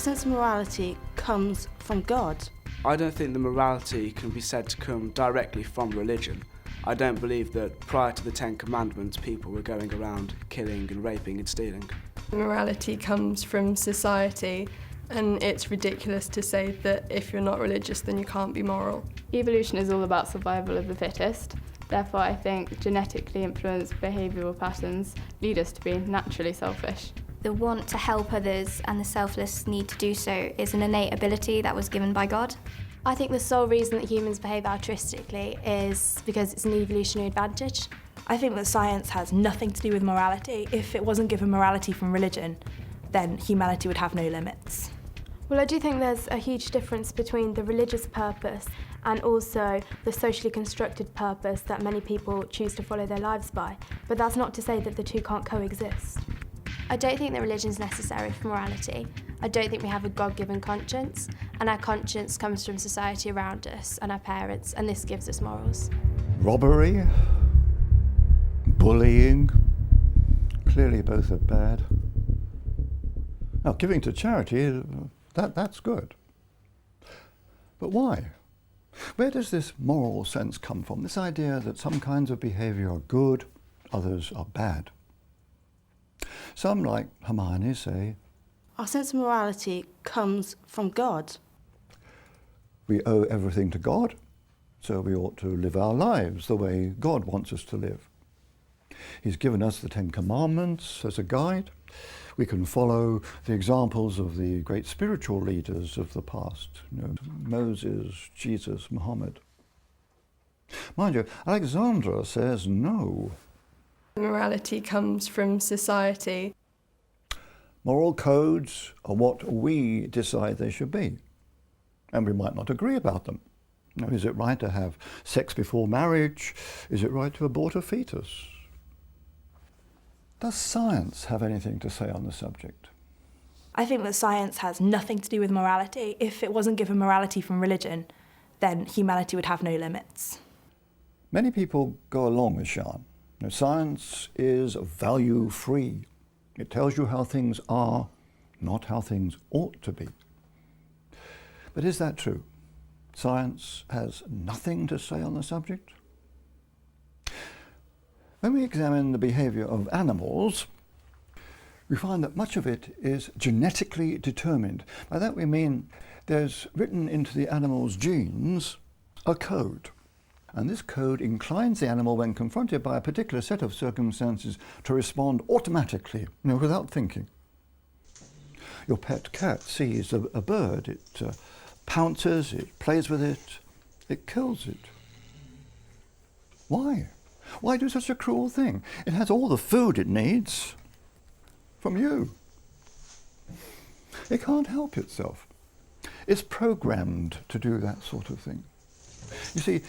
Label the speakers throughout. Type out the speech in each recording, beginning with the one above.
Speaker 1: sense of morality comes from God.
Speaker 2: I don't think the morality can be said to come directly from religion. I don't believe that prior to the Ten Commandments people were going around killing and raping and stealing.
Speaker 3: Morality comes from society, and it's ridiculous to say that if you're not religious then you can't be moral.
Speaker 4: Evolution is all about survival of the fittest. Therefore, I think genetically influenced behavioural patterns lead us to be naturally selfish.
Speaker 5: The want to help others and the selfless need to do so is an innate ability that was given by God.
Speaker 6: I think the sole reason that humans behave altruistically is because it's an evolutionary advantage.
Speaker 7: I think that science has nothing to do with morality. If it wasn't given morality from religion, then humanity would have no limits.
Speaker 6: Well, I do think there's a huge difference between the religious purpose and also the socially constructed purpose that many people choose to follow their lives by. But that's not to say that the two can't coexist.
Speaker 8: I don't think that religion is necessary for morality. I don't think we have a God-given conscience, and our conscience comes from society around us and our parents, and this gives us morals.
Speaker 9: Robbery, bullying, clearly both are bad. Now, giving to charity, that's good. But why? Where does this moral sense come from? This idea that some kinds of behaviour are good, others are bad. Some, like Hermione, say,
Speaker 1: Our sense of morality comes from God.
Speaker 9: we owe everything to God, so we ought to live our lives the way God wants us to live. He's given us the Ten Commandments as a guide. We can follow the examples of the great spiritual leaders of the past, Moses, Jesus, Muhammad. Mind you, Alexandra says no.
Speaker 3: Morality comes from society.
Speaker 9: Moral codes are what we decide they should be, and we might not agree about them. Is it right to have sex before marriage? Is it right to abort a fetus? Does science have anything to say on the subject?
Speaker 7: I think that science has nothing to do with morality. If it wasn't given morality from religion, then humanity would have no limits.
Speaker 9: Many people go along with Sean. Science is value-free. It tells you how things are, not how things ought to be. But is that true? Science has nothing to say on the subject? When we examine the behaviour of animals, we find that much of it is genetically determined. By that we mean there's written into the animal's genes a code. And this code inclines the animal, when confronted by a particular set of circumstances, to respond automatically, without thinking. Your pet cat sees a bird, it pounces, it plays with it, it kills it. Why? Why do such a cruel thing? It has all the food it needs from you. It can't help itself. It's programmed to do that sort of thing. You see,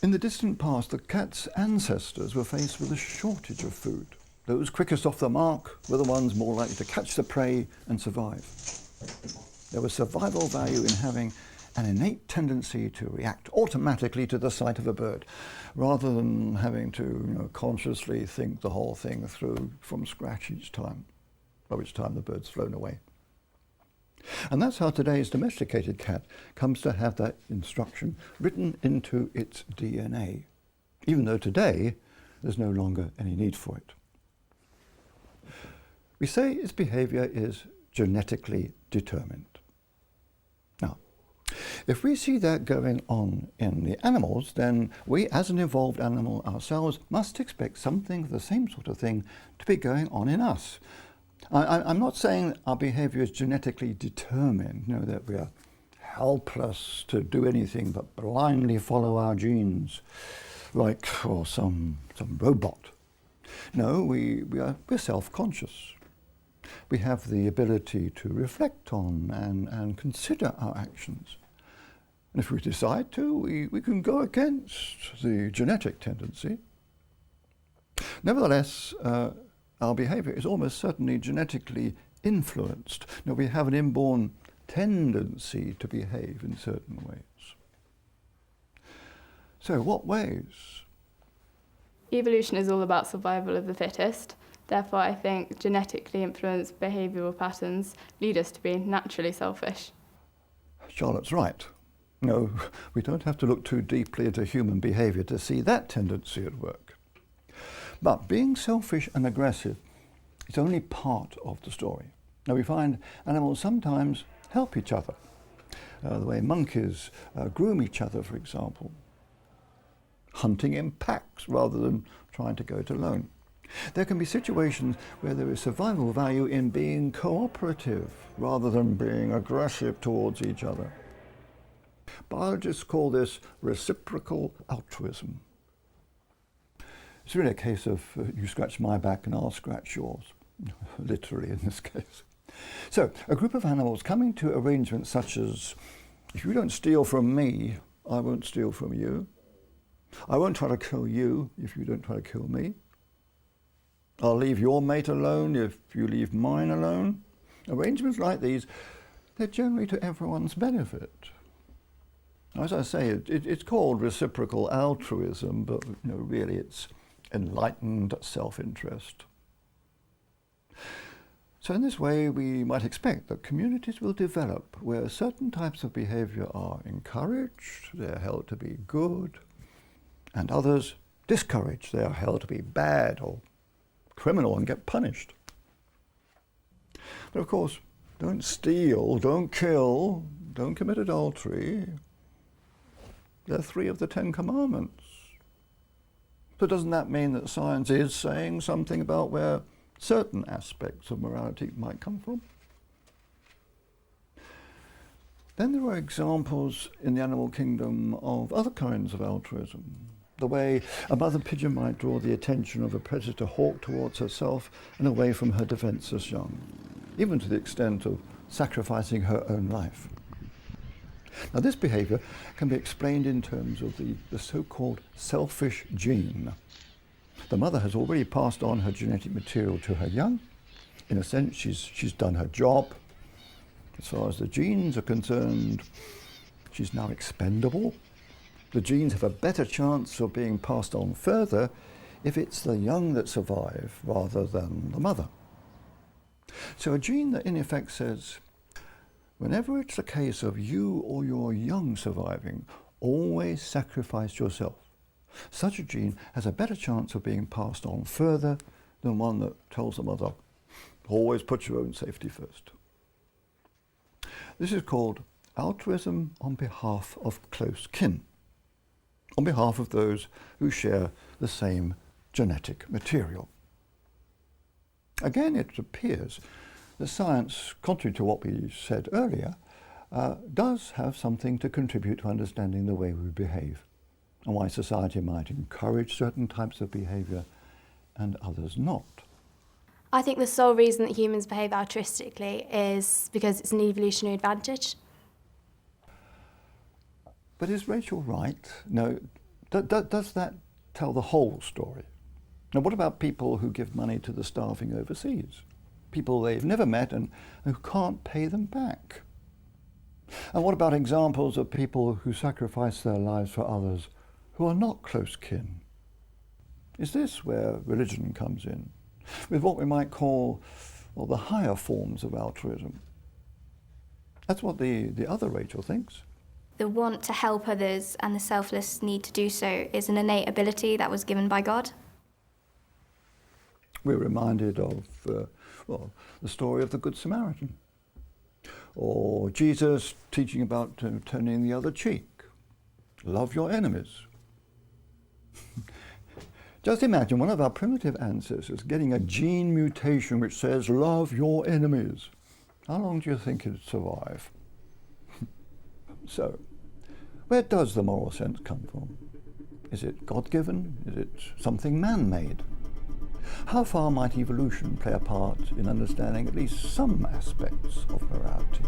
Speaker 9: in the distant past, the cat's ancestors were faced with a shortage of food. Those quickest off the mark were the ones more likely to catch the prey and survive. There was survival value in having an innate tendency to react automatically to the sight of a bird, rather than having to consciously think the whole thing through from scratch each time, by which time the bird's flown away. And that's how today's domesticated cat comes to have that instruction written into its DNA, even though today there's no longer any need for it. We say its behaviour is genetically determined. Now, if we see that going on in the animals, then we, as an evolved animal ourselves, must expect something of the same sort of thing to be going on in us. I'm not saying our behaviour is genetically determined, that we are helpless to do anything but blindly follow our genes, like some robot. No, we're self-conscious. We have the ability to reflect on and consider our actions. And if we decide to, we can go against the genetic tendency. Nevertheless, our behaviour is almost certainly genetically influenced. We have an inborn tendency to behave in certain ways. So what ways?
Speaker 4: Evolution is all about survival of the fittest. Therefore, I think genetically influenced behavioural patterns lead us to be naturally selfish.
Speaker 9: Charlotte's right. No, we don't have to look too deeply into human behaviour to see that tendency at work. But being selfish and aggressive is only part of the story. Now, we find animals sometimes help each other. The way monkeys groom each other, for example. Hunting in packs rather than trying to go it alone. There can be situations where there is survival value in being cooperative rather than being aggressive towards each other. Biologists call this reciprocal altruism. It's really a case of you scratch my back and I'll scratch yours, literally in this case. So, a group of animals coming to arrangements such as, if you don't steal from me, I won't steal from you. I won't try to kill you if you don't try to kill me. I'll leave your mate alone if you leave mine alone. Arrangements like these, they're generally to everyone's benefit. As I say, it's called reciprocal altruism, but really it's enlightened self-interest. So in this way, we might expect that communities will develop where certain types of behaviour are encouraged, they're held to be good, and others discouraged, they are held to be bad or criminal and get punished. But of course, don't steal, don't kill, don't commit adultery. They're 3 of the 10 commandments. So doesn't that mean that science is saying something about where certain aspects of morality might come from? Then there are examples in the animal kingdom of other kinds of altruism. The way a mother pigeon might draw the attention of a predator hawk towards herself and away from her defenceless young, even to the extent of sacrificing her own life. Now, this behaviour can be explained in terms of the so-called selfish gene. The mother has already passed on her genetic material to her young. In a sense, she's done her job. As far as the genes are concerned, she's now expendable. The genes have a better chance of being passed on further if it's the young that survive rather than the mother. So a gene that in effect says, whenever it's a case of you or your young surviving, always sacrifice yourself. Such a gene has a better chance of being passed on further than one that tells the mother, always put your own safety first. This is called altruism on behalf of close kin, on behalf of those who share the same genetic material. Again, it appears that science, contrary to what we said earlier, does have something to contribute to understanding the way we behave and why society might encourage certain types of behaviour and others not.
Speaker 8: I think the sole reason that humans behave altruistically is because it's an evolutionary advantage.
Speaker 9: But is Rachel right? No, does that tell the whole story? Now, what about people who give money to the starving overseas? People they've never met and who can't pay them back? And what about examples of people who sacrifice their lives for others who are not close kin? Is this where religion comes in, with what we might call the higher forms of altruism? That's what the other Rachel thinks.
Speaker 5: The want to help others and the selfless need to do so is an innate ability that was given by God.
Speaker 9: We're reminded of the story of the Good Samaritan, or Jesus teaching about turning the other cheek. Love your enemies. Just imagine one of our primitive ancestors getting a gene mutation which says, love your enemies. How long do you think it'd survive? So, where does the moral sense come from? Is it God-given? Is it something man-made? How far might evolution play a part in understanding at least some aspects of morality?